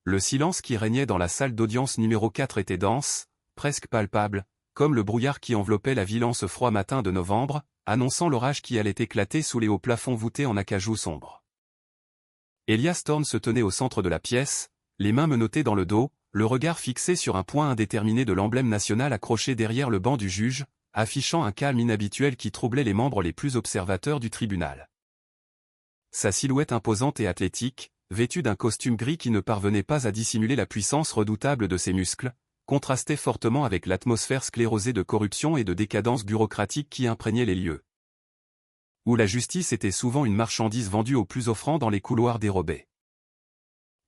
Le silence qui régnait dans la salle d'audience numéro 4 était dense, presque palpable, comme le brouillard qui enveloppait la ville en ce froid matin de novembre, annonçant l'orage qui allait éclater sous les hauts plafonds voûtés en acajou sombre. Elias Thorne se tenait au centre de la pièce, les mains menottées dans le dos, le regard fixé sur un point indéterminé de l'emblème national accroché derrière le banc du juge, affichant un calme inhabituel qui troublait les membres les plus observateurs du tribunal. Sa silhouette imposante et athlétique, vêtue d'un costume gris qui ne parvenait pas à dissimuler la puissance redoutable de ses muscles, contrastait fortement avec l'atmosphère sclérosée de corruption et de décadence bureaucratique qui imprégnait les lieux. Où la justice était souvent une marchandise vendue aux plus offrants dans les couloirs dérobés.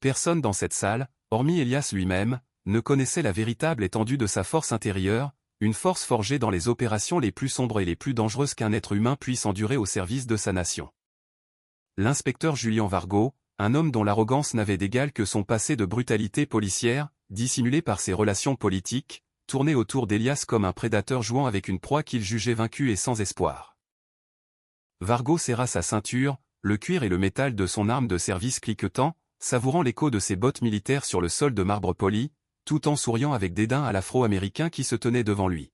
Personne dans cette salle, hormis Elias lui-même, ne connaissait la véritable étendue de sa force intérieure, une force forgée dans les opérations les plus sombres et les plus dangereuses qu'un être humain puisse endurer au service de sa nation. L'inspecteur Julian Vargo, un homme dont l'arrogance n'avait d'égal que son passé de brutalité policière, dissimulé par ses relations politiques, tournait autour d'Elias comme un prédateur jouant avec une proie qu'il jugeait vaincue et sans espoir. Vargo serra sa ceinture, le cuir et le métal de son arme de service cliquetant, savourant l'écho de ses bottes militaires sur le sol de marbre poli, tout en souriant avec dédain à l'Afro-Américain qui se tenait devant lui.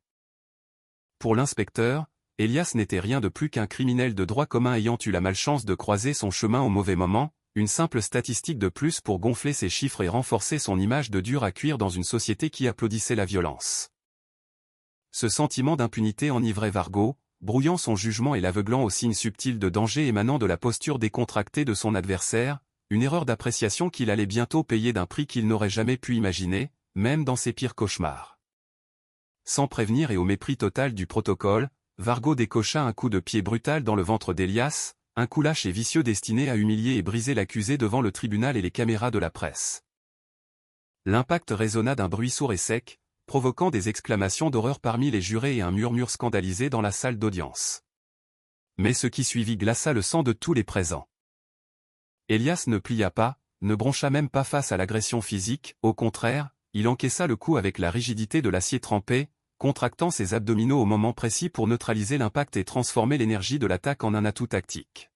Pour l'inspecteur, Elias n'était rien de plus qu'un criminel de droit commun ayant eu la malchance de croiser son chemin au mauvais moment, une simple statistique de plus pour gonfler ses chiffres et renforcer son image de dur à cuire dans une société qui applaudissait la violence. Ce sentiment d'impunité enivrait Vargo, brouillant son jugement et l'aveuglant aux signes subtils de danger émanant de la posture décontractée de son adversaire, une erreur d'appréciation qu'il allait bientôt payer d'un prix qu'il n'aurait jamais pu imaginer, même dans ses pires cauchemars. Sans prévenir et au mépris total du protocole, Vargo décocha un coup de pied brutal dans le ventre d'Elias, un coup lâche et vicieux destiné à humilier et briser l'accusé devant le tribunal et les caméras de la presse. L'impact résonna d'un bruit sourd et sec, provoquant des exclamations d'horreur parmi les jurés et un murmure scandalisé dans la salle d'audience. Mais ce qui suivit glaça le sang de tous les présents. Elias ne plia pas, ne broncha même pas face à l'agression physique, au contraire, il encaissa le coup avec la rigidité de l'acier trempé, contractant ses abdominaux au moment précis pour neutraliser l'impact et transformer l'énergie de l'attaque en un atout tactique.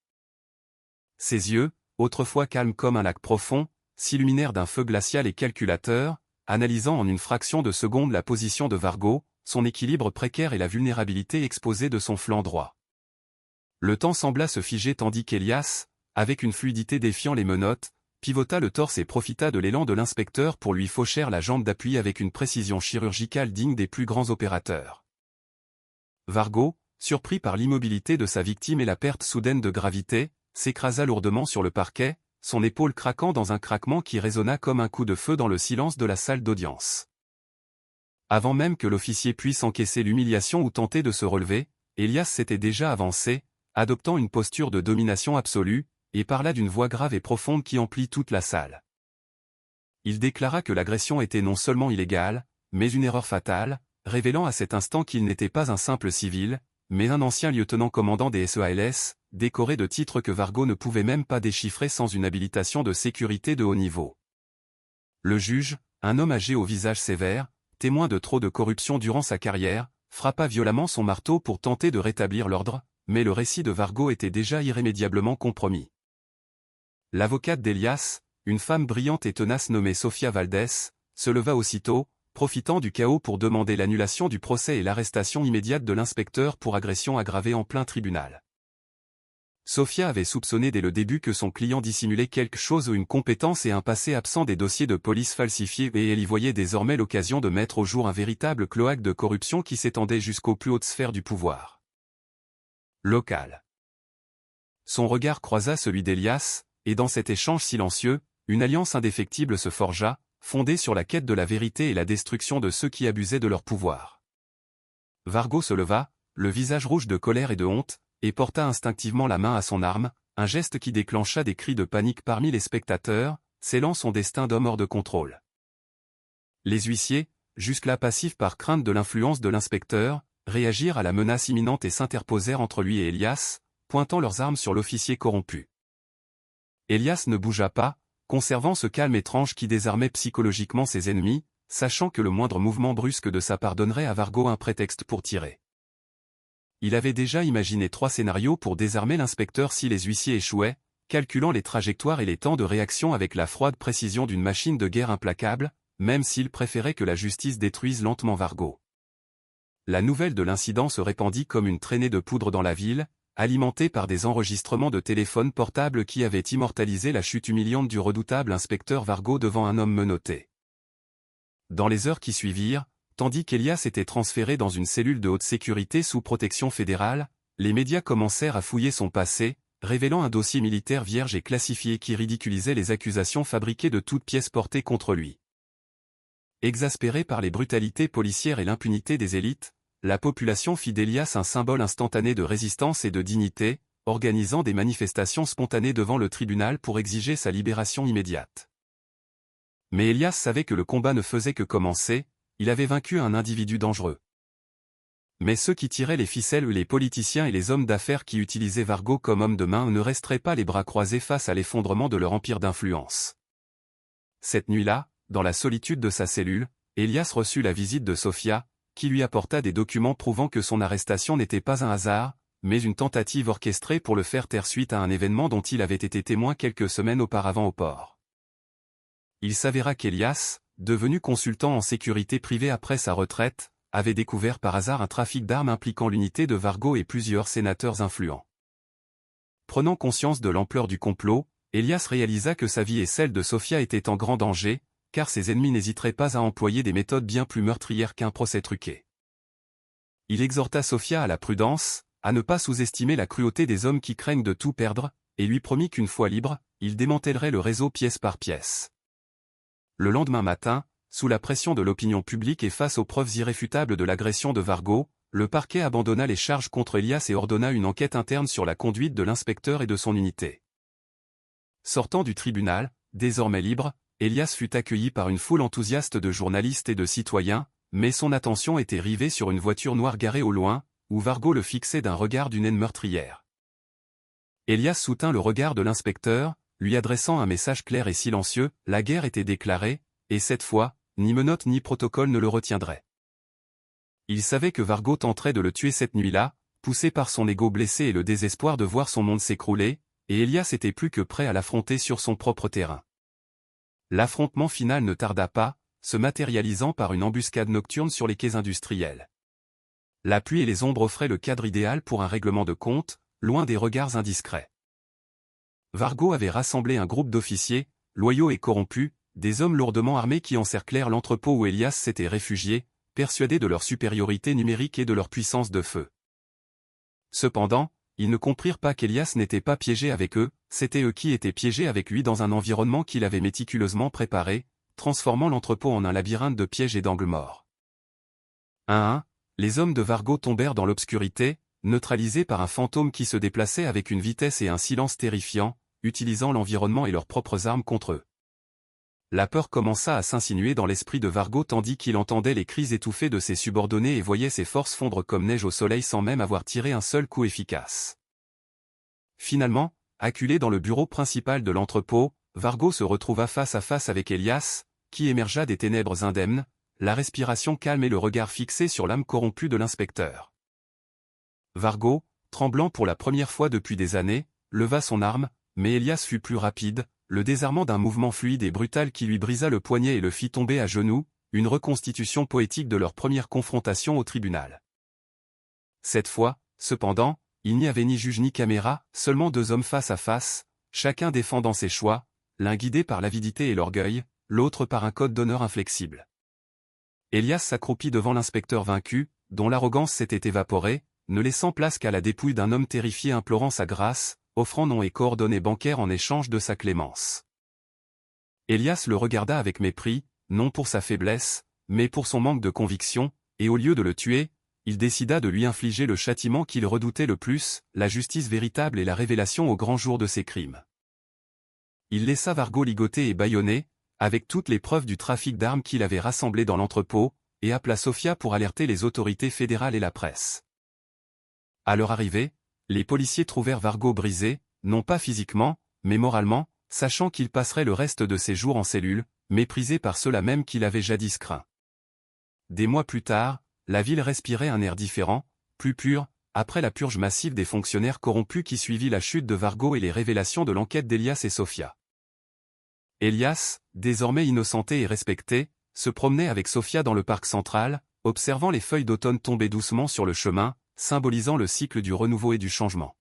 Ses yeux, autrefois calmes comme un lac profond, s'illuminèrent d'un feu glacial et calculateur, analysant en une fraction de seconde la position de Vargo, son équilibre précaire et la vulnérabilité exposée de son flanc droit. Le temps sembla se figer tandis qu'Elias, avec une fluidité défiant les menottes, pivota le torse et profita de l'élan de l'inspecteur pour lui faucher la jambe d'appui avec une précision chirurgicale digne des plus grands opérateurs. Vargo, surpris par l'immobilité de sa victime et la perte soudaine de gravité, s'écrasa lourdement sur le parquet, son épaule craquant dans un craquement qui résonna comme un coup de feu dans le silence de la salle d'audience. Avant même que l'officier puisse encaisser l'humiliation ou tenter de se relever, Elias s'était déjà avancé, adoptant une posture de domination absolue, et parla d'une voix grave et profonde qui emplit toute la salle. Il déclara que l'agression était non seulement illégale, mais une erreur fatale, révélant à cet instant qu'il n'était pas un simple civil, mais un ancien lieutenant-commandant des SEALS, décoré de titres que Vargo ne pouvait même pas déchiffrer sans une habilitation de sécurité de haut niveau. Le juge, un homme âgé au visage sévère, témoin de trop de corruption durant sa carrière, frappa violemment son marteau pour tenter de rétablir l'ordre, mais le récit de Vargo était déjà irrémédiablement compromis. L'avocate d'Elias, une femme brillante et tenace nommée Sofia Valdés, se leva aussitôt, profitant du chaos pour demander l'annulation du procès et l'arrestation immédiate de l'inspecteur pour agression aggravée en plein tribunal. Sofia avait soupçonné dès le début que son client dissimulait quelque chose ou une compétence et un passé absent des dossiers de police falsifiés et elle y voyait désormais l'occasion de mettre au jour un véritable cloaque de corruption qui s'étendait jusqu'aux plus hautes sphères du pouvoir local. Son regard croisa celui d'Elias, et dans cet échange silencieux, une alliance indéfectible se forgea, fondée sur la quête de la vérité et la destruction de ceux qui abusaient de leur pouvoir. Vargo se leva, le visage rouge de colère et de honte, et porta instinctivement la main à son arme, un geste qui déclencha des cris de panique parmi les spectateurs, scellant son destin d'homme hors de contrôle. Les huissiers, jusque-là passifs par crainte de l'influence de l'inspecteur, réagirent à la menace imminente et s'interposèrent entre lui et Elias, pointant leurs armes sur l'officier corrompu. Elias ne bougea pas, conservant ce calme étrange qui désarmait psychologiquement ses ennemis, sachant que le moindre mouvement brusque de sa part donnerait à Vargo un prétexte pour tirer. Il avait déjà imaginé 3 scénarios pour désarmer l'inspecteur si les huissiers échouaient, calculant les trajectoires et les temps de réaction avec la froide précision d'une machine de guerre implacable, même s'il préférait que la justice détruise lentement Vargo. La nouvelle de l'incident se répandit comme une traînée de poudre dans la ville, alimentée par des enregistrements de téléphones portables qui avaient immortalisé la chute humiliante du redoutable inspecteur Vargo devant un homme menotté. Dans les heures qui suivirent, tandis qu'Elias était transféré dans une cellule de haute sécurité sous protection fédérale, les médias commencèrent à fouiller son passé, révélant un dossier militaire vierge et classifié qui ridiculisait les accusations fabriquées de toutes pièces portées contre lui. Exaspéré par les brutalités policières et l'impunité des élites, la population fit d'Elias un symbole instantané de résistance et de dignité, organisant des manifestations spontanées devant le tribunal pour exiger sa libération immédiate. Mais Elias savait que le combat ne faisait que commencer, il avait vaincu un individu dangereux. Mais ceux qui tiraient les ficelles, les politiciens et les hommes d'affaires qui utilisaient Vargo comme homme de main ne resteraient pas les bras croisés face à l'effondrement de leur empire d'influence. Cette nuit-là, dans la solitude de sa cellule, Elias reçut la visite de Sofia, qui lui apporta des documents prouvant que son arrestation n'était pas un hasard, mais une tentative orchestrée pour le faire taire suite à un événement dont il avait été témoin quelques semaines auparavant au port. Il s'avéra qu'Elias, devenu consultant en sécurité privée après sa retraite, avait découvert par hasard un trafic d'armes impliquant l'unité de Vargo et plusieurs sénateurs influents. Prenant conscience de l'ampleur du complot, Elias réalisa que sa vie et celle de Sofia étaient en grand danger, car ses ennemis n'hésiteraient pas à employer des méthodes bien plus meurtrières qu'un procès truqué. Il exhorta Sofia à la prudence, à ne pas sous-estimer la cruauté des hommes qui craignent de tout perdre, et lui promit qu'une fois libre, il démantèlerait le réseau pièce par pièce. Le lendemain matin, sous la pression de l'opinion publique et face aux preuves irréfutables de l'agression de Vargo, le parquet abandonna les charges contre Elias et ordonna une enquête interne sur la conduite de l'inspecteur et de son unité. Sortant du tribunal, désormais libre, Elias fut accueilli par une foule enthousiaste de journalistes et de citoyens, mais son attention était rivée sur une voiture noire garée au loin, où Vargo le fixait d'un regard d'une haine meurtrière. Elias soutint le regard de l'inspecteur, lui adressant un message clair et silencieux, la guerre était déclarée, et cette fois, ni menottes ni protocole ne le retiendraient. Il savait que Vargo tenterait de le tuer cette nuit-là, poussé par son ego blessé et le désespoir de voir son monde s'écrouler, et Elias était plus que prêt à l'affronter sur son propre terrain. L'affrontement final ne tarda pas, se matérialisant par une embuscade nocturne sur les quais industriels. La pluie et les ombres offraient le cadre idéal pour un règlement de compte, loin des regards indiscrets. Vargo avait rassemblé un groupe d'officiers, loyaux et corrompus, des hommes lourdement armés qui encerclèrent l'entrepôt où Elias s'était réfugié, persuadés de leur supériorité numérique et de leur puissance de feu. Cependant, ils ne comprirent pas qu'Elias n'était pas piégé avec eux, c'étaient eux qui étaient piégés avec lui dans un environnement qu'il avait méticuleusement préparé, transformant l'entrepôt en un labyrinthe de pièges et d'angles morts. Un à un, les hommes de Vargo tombèrent dans l'obscurité, neutralisés par un fantôme qui se déplaçait avec une vitesse et un silence terrifiants, utilisant l'environnement et leurs propres armes contre eux. La peur commença à s'insinuer dans l'esprit de Vargo tandis qu'il entendait les cris étouffés de ses subordonnés et voyait ses forces fondre comme neige au soleil sans même avoir tiré un seul coup efficace. Finalement, acculé dans le bureau principal de l'entrepôt, Vargo se retrouva face à face avec Elias, qui émergea des ténèbres indemnes, la respiration calme et le regard fixé sur l'âme corrompue de l'inspecteur. Vargo, tremblant pour la première fois depuis des années, leva son arme, mais Elias fut plus rapide, le désarmant d'un mouvement fluide et brutal qui lui brisa le poignet et le fit tomber à genoux, une reconstitution poétique de leur première confrontation au tribunal. Cette fois, cependant, il n'y avait ni juge ni caméra, seulement deux hommes face à face, chacun défendant ses choix, l'un guidé par l'avidité et l'orgueil, l'autre par un code d'honneur inflexible. Elias s'accroupit devant l'inspecteur vaincu, dont l'arrogance s'était évaporée, ne laissant place qu'à la dépouille d'un homme terrifié implorant sa grâce, offrant nom et coordonnées bancaires en échange de sa clémence. Elias le regarda avec mépris, non pour sa faiblesse, mais pour son manque de conviction, et au lieu de le tuer, il décida de lui infliger le châtiment qu'il redoutait le plus, la justice véritable et la révélation au grand jour de ses crimes. Il laissa Vargo ligoté et bâillonné, avec toutes les preuves du trafic d'armes qu'il avait rassemblées dans l'entrepôt, et appela Sofia pour alerter les autorités fédérales et la presse. À leur arrivée, les policiers trouvèrent Vargo brisé, non pas physiquement, mais moralement, sachant qu'il passerait le reste de ses jours en cellule, méprisé par ceux-là même qu'il avait jadis craint. Des mois plus tard, la ville respirait un air différent, plus pur, après la purge massive des fonctionnaires corrompus qui suivit la chute de Vargo et les révélations de l'enquête d'Elias et Sophia. Elias, désormais innocenté et respecté, se promenait avec Sophia dans le parc central, observant les feuilles d'automne tomber doucement sur le chemin, symbolisant le cycle du renouveau et du changement.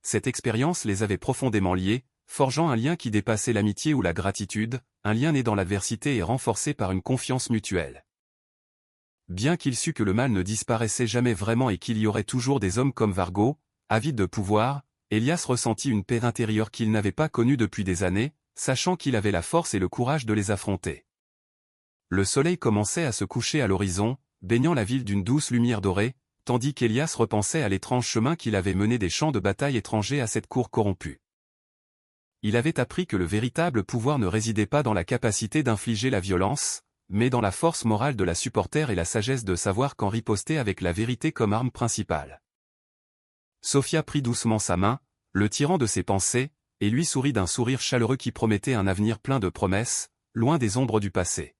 Cette expérience les avait profondément liés, forgeant un lien qui dépassait l'amitié ou la gratitude, un lien né dans l'adversité et renforcé par une confiance mutuelle. Bien qu'il sût que le mal ne disparaissait jamais vraiment et qu'il y aurait toujours des hommes comme Vargo, avides de pouvoir, Elias ressentit une paix intérieure qu'il n'avait pas connue depuis des années, sachant qu'il avait la force et le courage de les affronter. Le soleil commençait à se coucher à l'horizon, baignant la ville d'une douce lumière dorée, tandis qu'Elias repensait à l'étrange chemin qu'il avait mené des champs de bataille étrangers à cette cour corrompue. Il avait appris que le véritable pouvoir ne résidait pas dans la capacité d'infliger la violence, mais dans la force morale de la supporter et la sagesse de savoir quand riposter avec la vérité comme arme principale. Sophia prit doucement sa main, le tirant de ses pensées, et lui sourit d'un sourire chaleureux qui promettait un avenir plein de promesses, loin des ombres du passé.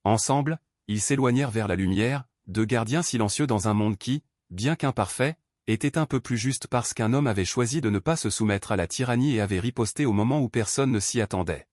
Ensemble, ils s'éloignèrent vers la lumière, deux gardiens silencieux dans un monde qui, bien qu'imparfait, était un peu plus juste parce qu'un homme avait choisi de ne pas se soumettre à la tyrannie et avait riposté au moment où personne ne s'y attendait.